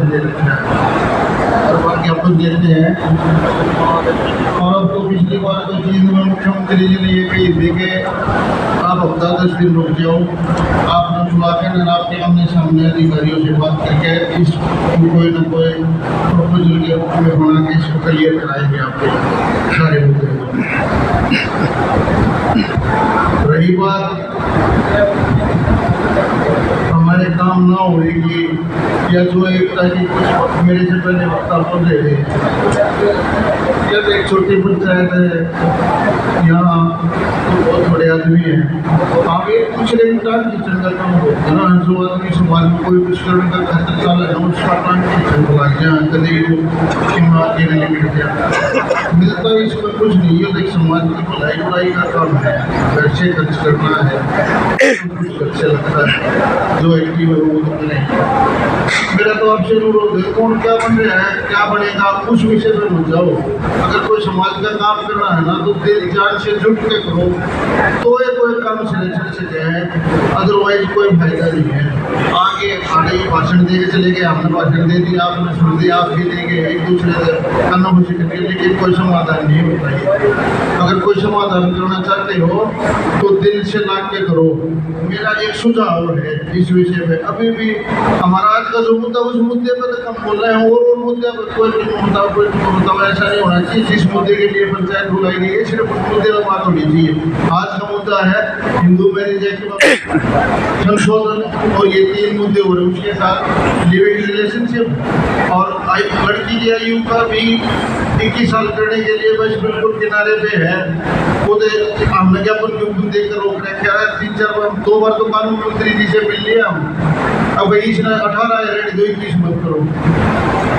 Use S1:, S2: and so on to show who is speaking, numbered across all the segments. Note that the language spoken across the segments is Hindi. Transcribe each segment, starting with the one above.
S1: दे रखा है और बाकी अपन देखते हैं। और अब तो पिछली बार तो चीज़ में मुख्यमंत्री जी ने ये कही थी कि आप हफ्ता 10 दिन रुक जाओ, आपने बुला के आपके आमने सामने अधिकारियों से बात करके इस कोई न कोई प्रपोजल के रूप में बना के इसको क्लियर कराएंगे आपके सारे मुद्दे को। रही बात हमारे काम ना होने की या जो एकता की, कुछ मेरे से पहले वक्ता बोल रहे थे, जब एक छोटी पंचायत है यहाँ तो बहुत बड़े आदमी हैं, आगे कुछ रेगिस्तान किचन का काम होता है ना, जो आदमी समाज में कोई दुष्कर्म का खतरा चल रहा है उसका काम किचन को लग जाए, कभी वो आगे नहीं मिल गया मिलता है, इसमें कुछ नहीं है। देख समाज की भलाई का काम है, पैसे खर्च करना है, कुछ अच्छे लगता है जो एक्टिव है वो तो नहीं। मेरा तो आपसे अनुरोध है, कौन क्या बन रहा है क्या बनेगा उस विषय में मत जाओ। अगर कोई समाज का काम करना है ना तो दिल जान से जुट के करो तो ये कोई काम सिलेक्शन से जाए, अदरवाइज कोई फायदा नहीं है। आगे आगे भाषण दे के चले गए, हमने भाषण दे दिया, आपने सुन दिया, आप भी देंगे, एक दूसरे से कन्नामुशी करके, लेकिन कोई समाधान नहीं होता है। अगर कोई समाधान करना चाहते हो तो दिल से लाग के करो। मेरा एक सुझाव है इस विषय में, अभी भी हमारा आज का जो मुद्दा उस मुद्दे पर तो कम बोल रहे हैं और मुद्दे पर कोई मुद्दा ऐसा नहीं होना चाहिए। जिस मुद्दे के लिए पंचायत बुलाई गई है सिर्फ उस मुद्दे पर बात होनी चाहिए। आज का मुद्दा है हिंदू मैरिज एक्ट संशोधन और ये 3 मुद्दे हो रहे हैं, उसके साथ लिविंग रिलेशनशिप और लड़की की आयु का भी 21 साल करने के लिए बस बिल्कुल किनारे पे है। वो हमने क्या देकर रोक रखे है 3-4 बार 2 बार तो कानून मंत्री जी से मिल लिया हम, अब इसने 18 है रेडी 21 मत करो।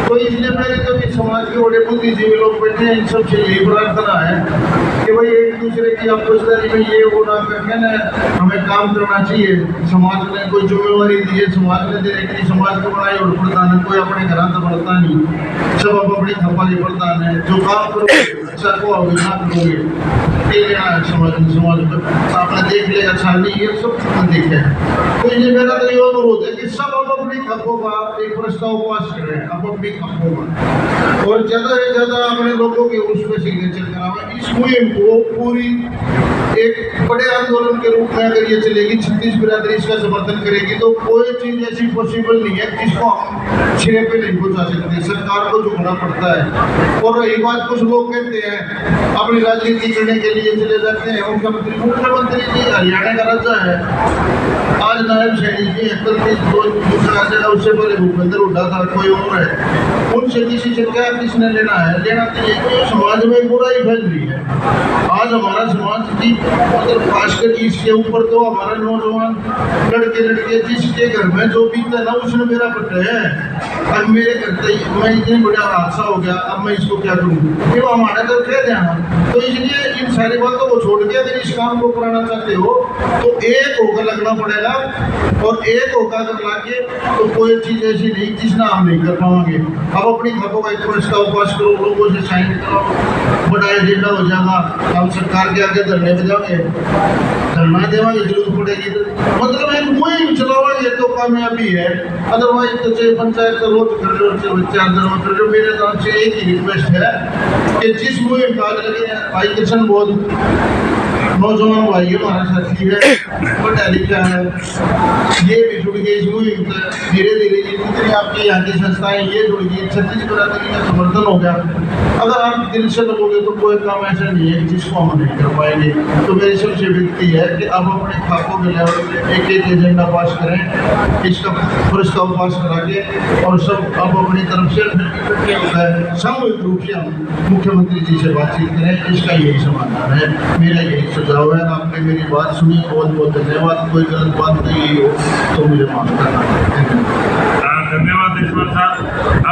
S1: तो इसलिए मेरे जो भी समाज के बड़े बुद्धिजीवी लोग बैठे हैं इन सबसे यही प्रार्थना है कि भाई एक दूसरे की आपसदारी में ये वो ना करके ना हमें काम करना चाहिए। समाज ने कोई जिम्मेवारी दी है, समाज ने दे रखी, समाज को बनाई और प्रधान है, कोई अपने घर तो बढ़ता नहीं, सब अब अपनी थप्पा के प्रधान है। जो काम करोगे अच्छा को आओगे ना करोगे समाज में आपने देख लिया अच्छा नहीं, ये सब देखे हैं। तो ये मेरा तो ये अनुरोध है कि सब अब अपनी खपों का एक प्रस्ताव पास करें, अब अपनी खपों का, और ज़्यादा से ज़्यादा अपने लोगों के उस पर सिग्नेचर करावें। इस मुहिम को पूरी एक बड़े आंदोलन के रूप में अगर ये चलेगी, 36 बिरादरी इसका समर्थन करेगी तो कोई चीज़ ऐसी पॉसिबल नहीं है जिसको हम सिरे पे नहीं पहुँचा सकते, सरकार को झुकना पड़ता है। और रही बात, कुछ लोग कहते हैं अपनी राजनीति करने के लिए चले जाते हैं। मुख्यमंत्री जी हरियाणा का राजा है, आज नायब सैनी जी 31 जगह उससे पहले भूपेंद्र हुड्डा था, कोई और है, उनसे किसी से क्या किसने लेना है, लेना चाहिए। तो समाज में बुराई फैल रही है। आज हमारा समाज की मतलब खासकर इसके ऊपर तो हमारा नौजवान लड़के लड़के जिसके घर में जो बीता ना उसने मेरा पता है। अब मेरे घर मैं इतने बड़ा हादसा हो गया, अब मैं इसको क्या करूँ, ये हमारा तो कह देना। तो इसलिए इन सारी बातों को छोड़ के अगर इस काम को कराना चाहते हो तो एक होकर लगना पड़ेगा, और एक होकर अगर लाके तो कोई चीज़ ऐसी नहीं जिसना हम नहीं कर पाएंगे। अब अपनी खपों का एक प्रस्ताव पास करो, लोगों से साइन कराओ, बड़ा एजेंडा हो जाएगा। हम सरकार के आगे धरने पे जाओगे, धरना देवांगे जरूरत पड़ेगी तो मतलब एक मुहिम चलाओगे तो कामयाबी है। अदरवाइज तो चाहे पंचायत का रोज कर लो, चाहे जो मेरे तरफ से एक ही रिक्वेस्ट है कि जिस मुहिम का लगे भाई किशन बहुत नौजवान भाई हमारा साथी है, पढ़ा लिखा है, ये भी जुड़ गई इस मुहिम से। धीरे धीरे जितनी आपकी यहाँ की संस्थाएं ये जुड़ गई, 36 बिरादरी का समर्थन हो गया। अगर आप दिल से लगोगे तो कोई काम ऐसा नहीं है जिसको हम नहीं कर पाएंगे। तो मेरी सबसे विनती है कि अब अपने खाकों के लेवल पे एक एक एजेंडा पास करें, इसका प्रस्ताव पास करा के, और सब अब अपनी तरफ से इकट्ठे होता है सामूहिक रूप से हम मुख्यमंत्री जी से बातचीत करें। इसका यही समाधान है, मेरा यही सुझाव है। आपने मेरी बात सुनी, बहुत बहुत धन्यवाद। कोई गलत बात नहीं हो तो मुझे माफ करना।
S2: धन्यवाद ईश्वर साहब।